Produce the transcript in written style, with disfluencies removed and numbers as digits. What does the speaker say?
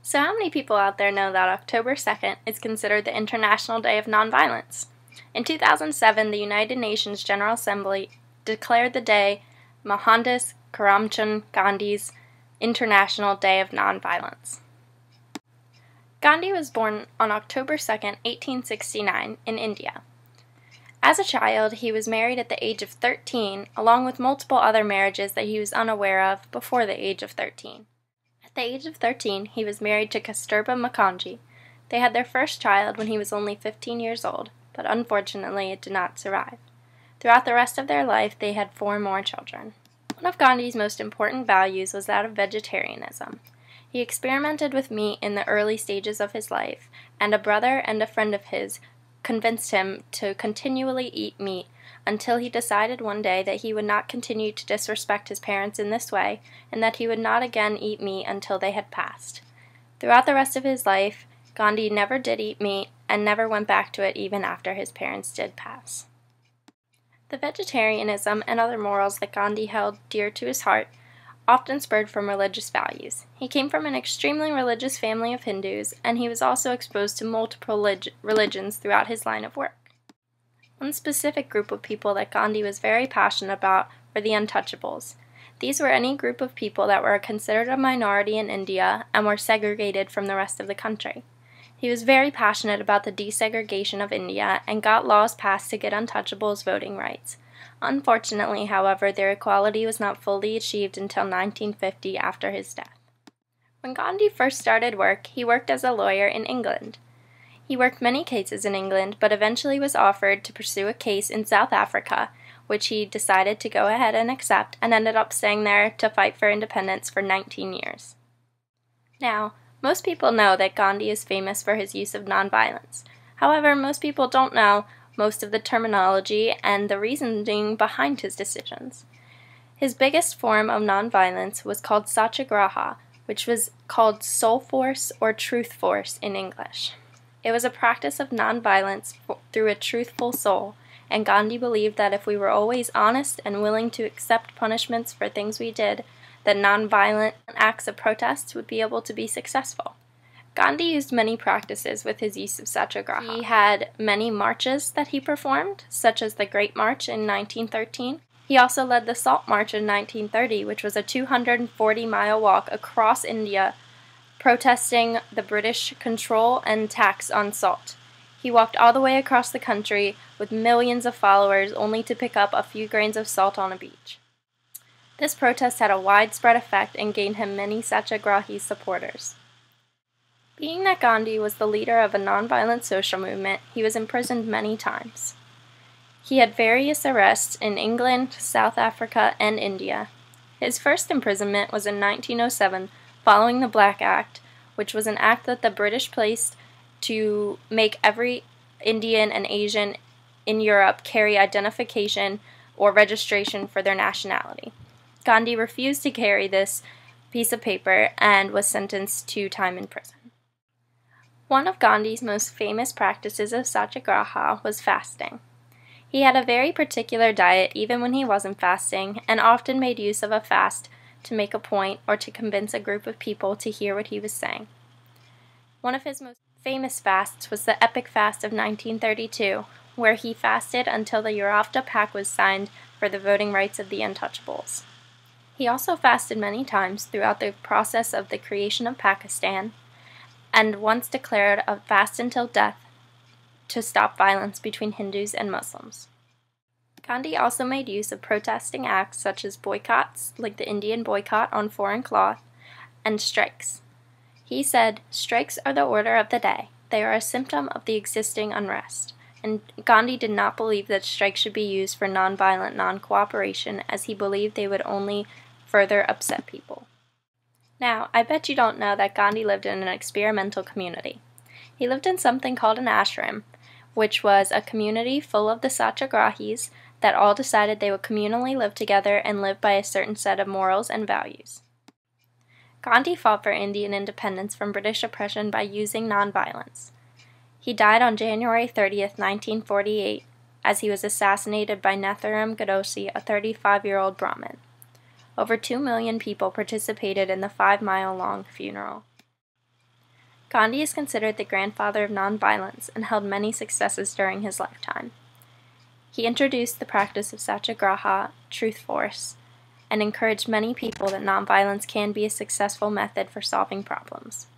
So how many people out there know that October 2nd is considered the International Day of Nonviolence? In 2007, the United Nations General Assembly declared the day Mohandas Karamchand Gandhi's International Day of Nonviolence. Gandhi was born on October 2nd, 1869, in India. As a child, he was married at the age of 13, along with multiple other marriages that he was unaware of before the age of 13. At the age of 13, he was married to Kasturba Mukherjee. They had their first child when he was only 15 years old, but unfortunately it did not survive. Throughout the rest of their life, they had 4 more children. One of Gandhi's most important values was that of vegetarianism. He experimented with meat in the early stages of his life, and a brother and a friend of his convinced him to continually eat meat until he decided one day that he would not continue to disrespect his parents in this way, and that he would not again eat meat until they had passed. Throughout the rest of his life, Gandhi never did eat meat and never went back to it even after his parents did pass. The vegetarianism and other morals that Gandhi held dear to his heart often spurred from religious values. He came from an extremely religious family of Hindus, and he was also exposed to multiple religions throughout his line of work. One specific group of people that Gandhi was very passionate about were the untouchables. These were any group of people that were considered a minority in India and were segregated from the rest of the country. He was very passionate about the desegregation of India and got laws passed to get untouchables voting rights. Unfortunately, however, their equality was not fully achieved until 1950 after his death. When Gandhi first started work, he worked as a lawyer in England. He worked many cases in England, but eventually was offered to pursue a case in South Africa, which he decided to go ahead and accept, and ended up staying there to fight for independence for 19 years. Now, most people know that Gandhi is famous for his use of nonviolence. However, most people don't know most of the terminology and the reasoning behind his decisions. His biggest form of nonviolence was called satyagraha, which was called soul force or truth force in English. It was a practice of nonviolence through a truthful soul, and Gandhi believed that if we were always honest and willing to accept punishments for things we did, that nonviolent acts of protest would be able to be successful. Gandhi used many practices with his use of satyagraha. He had many marches that he performed, such as the Great March in 1913. He also led the Salt March in 1930, which was a 240-mile walk across India protesting the British control and tax on salt. He walked all the way across the country with millions of followers only to pick up a few grains of salt on a beach. This protest had a widespread effect and gained him many satyagrahi supporters. Being that Gandhi was the leader of a nonviolent social movement, he was imprisoned many times. He had various arrests in England, South Africa, and India. His first imprisonment was in 1907, following the Black Act, which was an act that the British placed to make every Indian and Asian in Europe carry identification or registration for their nationality. Gandhi refused to carry this piece of paper and was sentenced to time in prison. One of Gandhi's most famous practices of satyagraha was fasting. He had a very particular diet even when he wasn't fasting, and often made use of a fast to make a point or to convince a group of people to hear what he was saying. One of his most famous fasts was the Epic Fast of 1932, where he fasted until the Yaravta Pact was signed for the voting rights of the untouchables. He also fasted many times throughout the process of the creation of Pakistan, and once declared a fast until death to stop violence between Hindus and Muslims. Gandhi also made use of protesting acts such as boycotts, like the Indian boycott on foreign cloth, and strikes. He said, "Strikes are the order of the day. They are a symptom of the existing unrest." And Gandhi did not believe that strikes should be used for nonviolent non-cooperation, as he believed they would only further upset people. Now, I bet you don't know that Gandhi lived in an experimental community. He lived in something called an ashram, which was a community full of the satyagrahis that all decided they would communally live together and live by a certain set of morals and values. Gandhi fought for Indian independence from British oppression by using nonviolence. He died on January 30th, 1948, as he was assassinated by Nathuram Godse, a 35-year-old Brahmin. Over 2 million people participated in the 5-mile-long funeral. Gandhi is considered the grandfather of nonviolence and held many successes during his lifetime. He introduced the practice of satyagraha, truth force, and encouraged many people that nonviolence can be a successful method for solving problems.